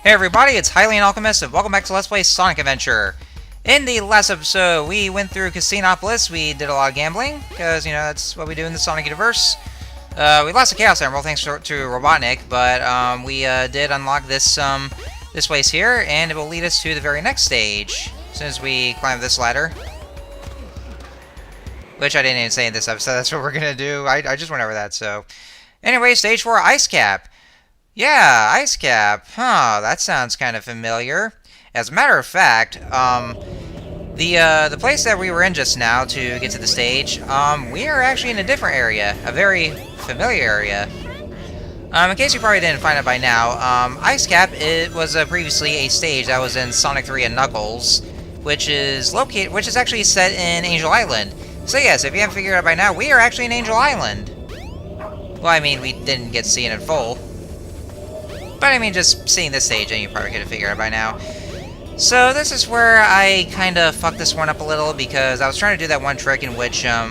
Hey everybody, it's Hylian Alchemist, and welcome back to Let's Play Sonic Adventure. In the last episode, we went through Casinopolis. We did a lot of gambling, because, you know, that's what we do in the Sonic universe. We lost the Chaos Emerald thanks to Robotnik, but we did unlock this place here, and it will lead us to the very next stage, as soon as we climb this ladder. Which I didn't even say in this episode, that's what we're going to do. I just went over that, so... Anyway, stage 4, Icecap. Yeah, Icecap. Huh, that sounds kind of familiar. As a matter of fact, the place that we were in just now to get to the stage, we are actually in a different area, a very familiar area. In case you probably didn't find it by now, Icecap, it was previously a stage that was in Sonic 3 and Knuckles, which is actually set in Angel Island. So yes, if you haven't figured it out by now, we are actually in Angel Island. Well, I mean, we didn't get to see it in full. But I mean, just seeing this stage, and you probably could have figured it out by now. So this is where I kind of fucked this one up a little, because I was trying to do that one trick in which I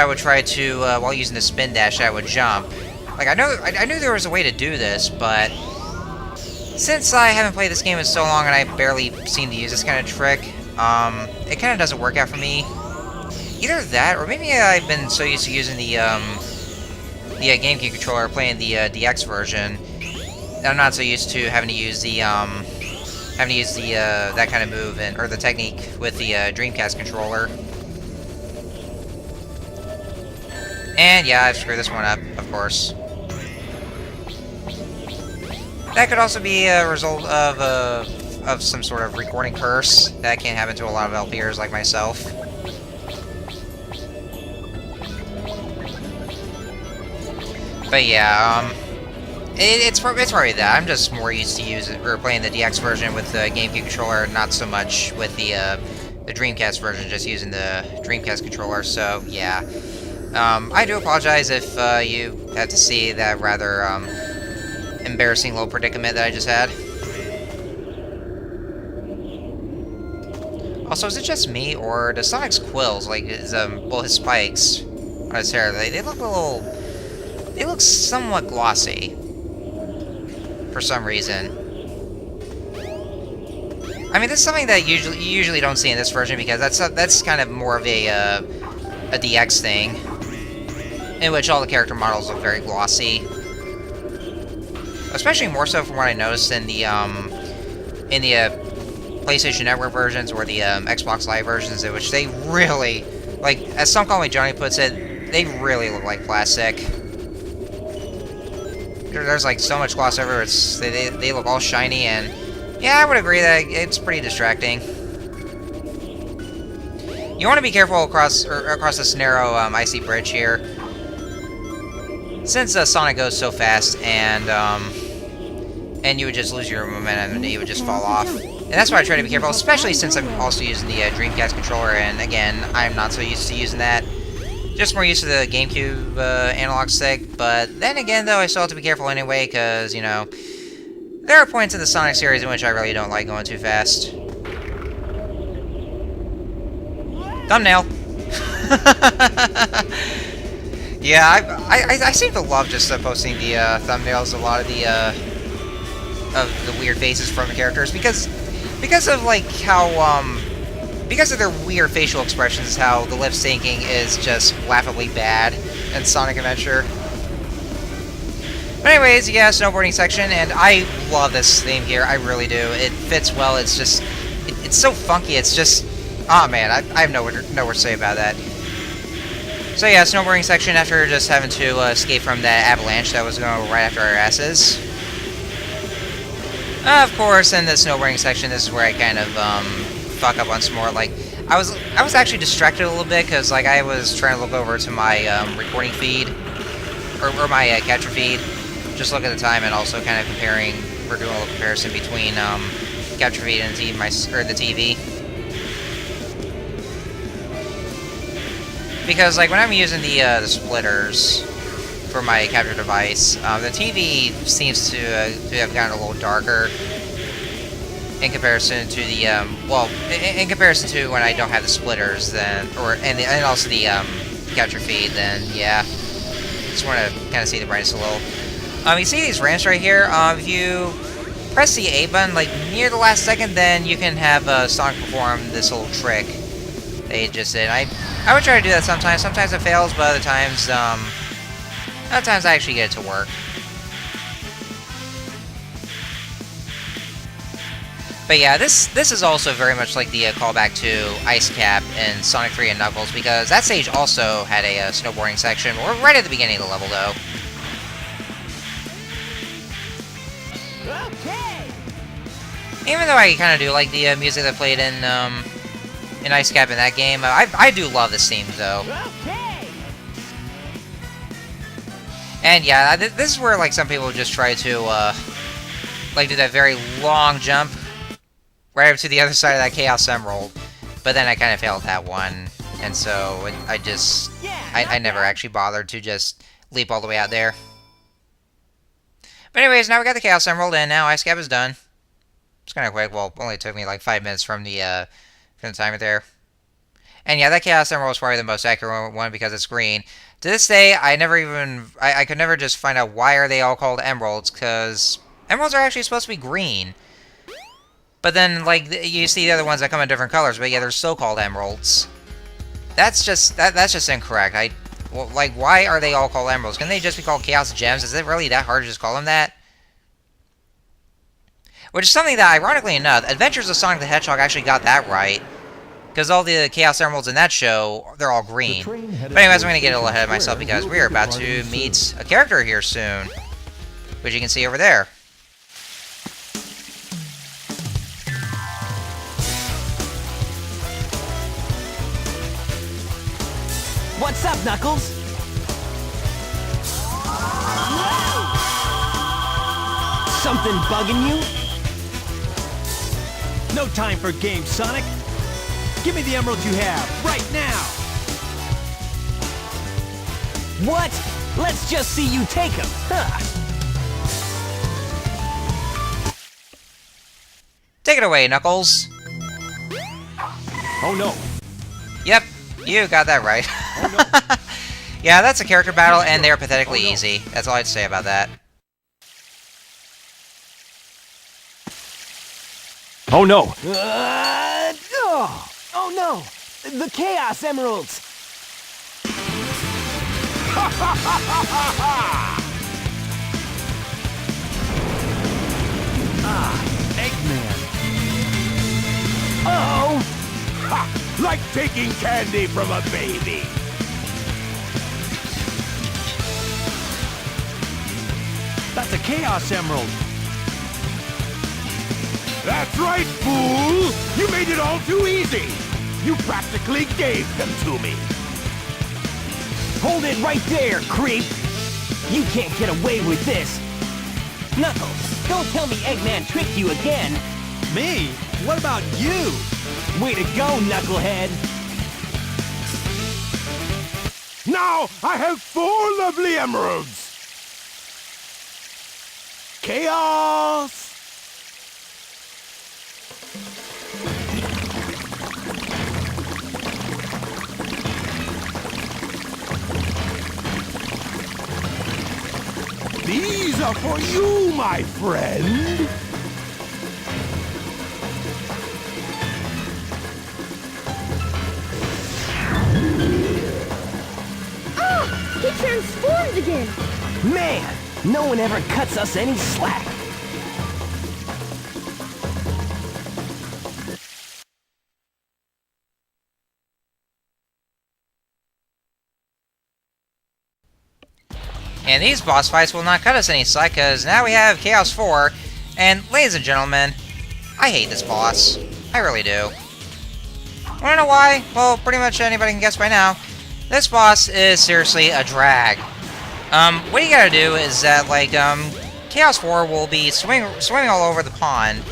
would try to, while using the spin dash, I would jump. Like, I knew there was a way to do this, but since I haven't played this game in so long and I barely seem to use this kind of trick, it kind of doesn't work out for me. Either that, or maybe I've been so used to using the GameCube controller, playing the DX version, I'm not so used to having to use the that kind of move or the technique with the Dreamcast controller. And yeah, I've screwed this one up, of course. That could also be a result of some sort of recording curse. That can happen to a lot of LPers like myself. But yeah, it's probably that. I'm just more used to playing the DX version with the GameCube controller, not so much with the Dreamcast version, just using the Dreamcast controller. So yeah, I do apologize if you had to see that rather embarrassing little predicament that I just had. Also, is it just me, or does Sonic's quills, like his his spikes on his hair, they look a little... They look somewhat glossy, for some reason. I mean, this is something that you usually don't see in this version, because that's kind of more of a DX thing, in which all the character models look very glossy. Especially more so from what I noticed in the PlayStation Network versions or the Xbox Live versions, in which they really, like, as Some Call Me Johnny puts it, they really look like plastic. There's like so much gloss everywhere. They look all shiny, and yeah, I would agree that it's pretty distracting. You want to be careful across this narrow icy bridge here, since Sonic goes so fast, and you would just lose your momentum and you would just fall off. And that's why I try to be careful, especially since I'm also using the Dreamcast controller, and again, I'm not so used to using that. Just more used to the GameCube analog stick, but then again, though, I still have to be careful anyway, because, you know, there are points in the Sonic series in which I really don't like going too fast. Thumbnail! Yeah, I seem to love just posting the thumbnails of a lot of the weird faces from the characters, because of, like, how, because of their weird facial expressions, how the lip syncing is just laughably bad in Sonic Adventure. But anyways, yeah, snowboarding section, and I love this theme here, I really do. It fits well, it's just... It's so funky, it's just... Oh man, I have nowhere to say about that. So yeah, snowboarding section after just having to escape from that avalanche that was going right after our asses. Of course, in the snowboarding section, this is where I kind of, fuck up once more. Like, I was actually distracted a little bit, because, like, I was trying to look over to my, recording feed, or my, capture feed, just look at the time, and also kind of comparing, we're doing a little comparison between, capture feed and the TV. Because, like, when I'm using the splitters for my capture device, the TV seems to have gotten a little darker in comparison to the in comparison to when I don't have the splitters, then, and also the capture feed, then yeah, just want to kind of see the brightness a little. You see these ramps right here? If you press the A button, like, near the last second, then you can have Sonic perform this little trick they just did. I would try to do that sometimes. Sometimes it fails, but other times I actually get it to work. But yeah, this is also very much like the callback to Icecap in Sonic 3 and Knuckles, because that stage also had a snowboarding section. We're right at the beginning of the level, though. Okay. Even though I kind of do like the music that played in Icecap in that game, I do love this theme, though. Okay. And yeah, this is where like some people just try to like do that very long jump right up to the other side of that Chaos Emerald, but then I kind of failed that one, and so I never actually bothered to just leap all the way out there. But anyways, now we got the Chaos Emerald, and now Icecap is done. It's kind of quick. Well, it only took me like 5 minutes from the timer there. And yeah, that Chaos Emerald is probably the most accurate one because it's green. To this day, I could never just find out why are they all called emeralds, because emeralds are actually supposed to be green. But then, like, you see the other ones that come in different colors, but yeah, they're still called emeralds. That's just incorrect. Well, like, why are they all called emeralds? Can they just be called Chaos Gems? Is it really that hard to just call them that? Which is something that, ironically enough, Adventures of Sonic the Hedgehog actually got that right. Because all the Chaos Emeralds in that show, they're all green. But anyways, I'm going to get a little ahead of myself because we are about to meet a character here soon. Which you can see over there. What's up, Knuckles? Something bugging you? No time for games, Sonic. Give me the emeralds you have, right now! What? Let's just see you take them, huh? Take it away, Knuckles. Oh no. Yep, you got that right. Oh no. Yeah, that's a character battle, and they're pathetically easy. That's all I'd say about that. Oh no. Oh no! The Chaos Emeralds! Eggman. Uh-oh! Ha! Like taking candy from a baby. That's a Chaos Emerald. That's right, fool! You made it all too easy! You practically gave them to me! Hold it right there, creep! You can't get away with this! Knuckles, don't tell me Eggman tricked you again! Me? What about you? Way to go, Knucklehead! Now I have 4 lovely emeralds! Chaos! These are for you, my friend! Oh, he transformed again! Man, no one ever cuts us any slack! And these boss fights will not cut us any slack, because now we have Chaos 4, and ladies and gentlemen, I hate this boss. I really do. Wanna know why? Well, pretty much anybody can guess by now. This boss is seriously a drag. What you gotta do is that, like, Chaos 4 will be swimming all over the pond,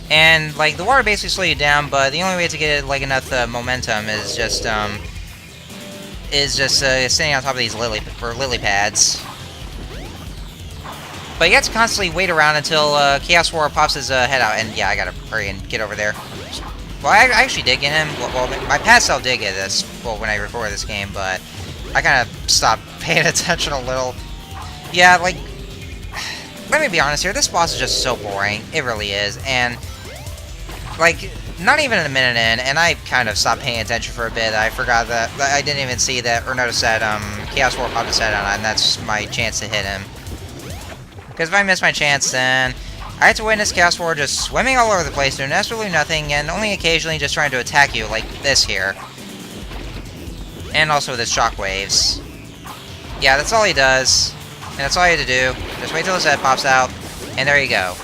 and, like, the water basically slows you down, but the only way to get, like, enough momentum is just standing on top of these lily pads. But you have to constantly wait around until Chaos 4 pops his head out, and yeah, I gotta hurry and get over there. Well, I actually did get him. Well, my past self did get this, well, when I recorded this game, but I kind of stopped paying attention a little. Yeah, like let me be honest here, this boss is just so boring. It really is, and, like, not even a minute in, and I kind of stopped paying attention for a bit. I forgot that, I didn't even see that, or notice that, Chaos 4 popped his head on, and that's my chance to hit him. Because if I miss my chance, then I have to witness Chaos 4 just swimming all over the place, doing absolutely nothing, and only occasionally just trying to attack you, like this here. And also with his shockwaves. Yeah, that's all he does. And that's all you have to do. Just wait till his head pops out, and there you go.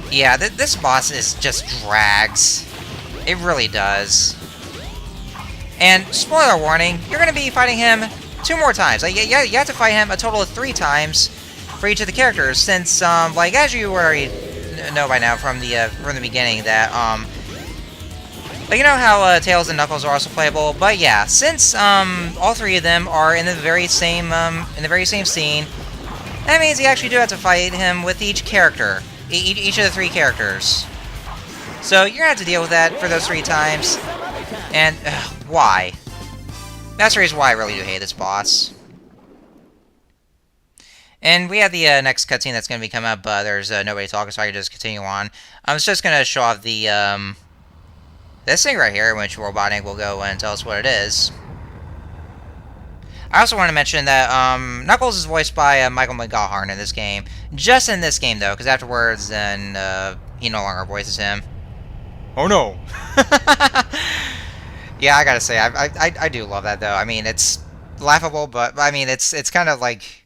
Yeah, this boss just drags. It really does. And, spoiler warning, you're going to be fighting him 2 more times. Like, you have to fight him a total of 3 times for each of the characters, since, like, as you already know by now from the beginning, that, like, you know how, Tails and Knuckles are also playable? But yeah, since, all 3 of them are in the very same scene, that means you actually do have to fight him with each character. Each of the 3 characters. So, you're gonna have to deal with that for those 3 times. And, why? That's the reason why I really do hate this boss. And we have the next cutscene that's going to be coming up, but there's nobody talking, so I can just continue on. I was just going to show off the, this thing right here, which Robotnik will go and tell us what it is. I also want to mention that Knuckles is voiced by Michael McGawhorn in this game. Just in this game, though, because afterwards, then he no longer voices him. Oh no! Yeah, I gotta say, I do love that, though. I mean, it's laughable, but, I mean, it's kind of like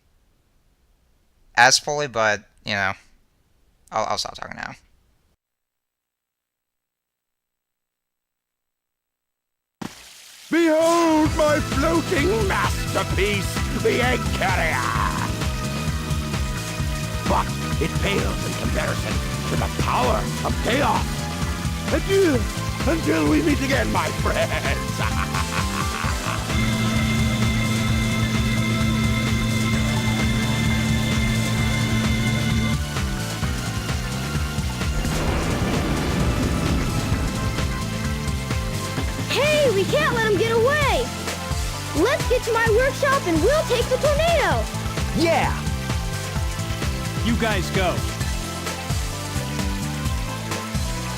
as fully, but, you know, I'll stop talking now. Behold my floating masterpiece, the egg carrier! But it pales in comparison to the power of chaos. Adieu, until we meet again, my friends! Hey, we can't let him get away! Let's get to my workshop and we'll take the tornado! Yeah! You guys go.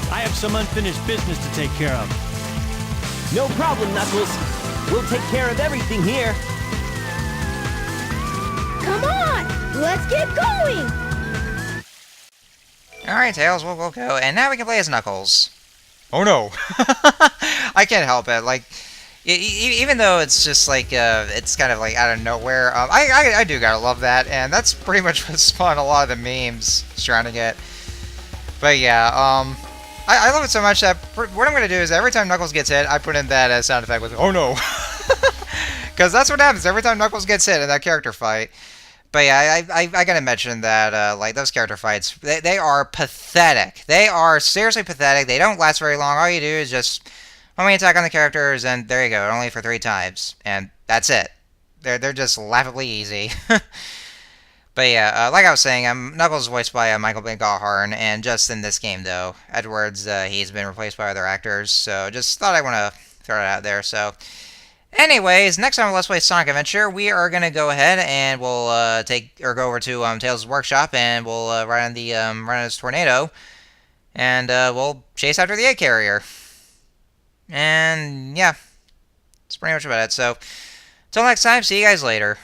I have some unfinished business to take care of. No problem, Knuckles. We'll take care of everything here. Come on! Let's get going! Alright, Tails, we'll go. And now we can play as Knuckles. Oh no! I can't help it. Like, even though it's just like, it's kind of like out of nowhere, I do gotta love that, and that's pretty much what spawned a lot of the memes surrounding it. But yeah, I love it so much that what I'm gonna do is every time Knuckles gets hit, I put in that sound effect with "Oh no," because that's what happens every time Knuckles gets hit in that character fight. But yeah, I gotta mention that, like, those character fights, they are pathetic. They are seriously pathetic. They don't last very long. All you do is just only attack on the characters, and there you go, only for 3 times. And that's it. They're just laughably easy. But yeah, like I was saying, Knuckles is voiced by Michael McGawhorn, and just in this game, though, afterwards, he's been replaced by other actors, so just thought I want to throw it out there, so... Anyways, next time on Let's Play Sonic Adventure, we are going to go ahead and we'll go over to Tails' workshop, and we'll ride on this tornado, and we'll chase after the egg carrier. And yeah, that's pretty much about it. So, till next time, see you guys later.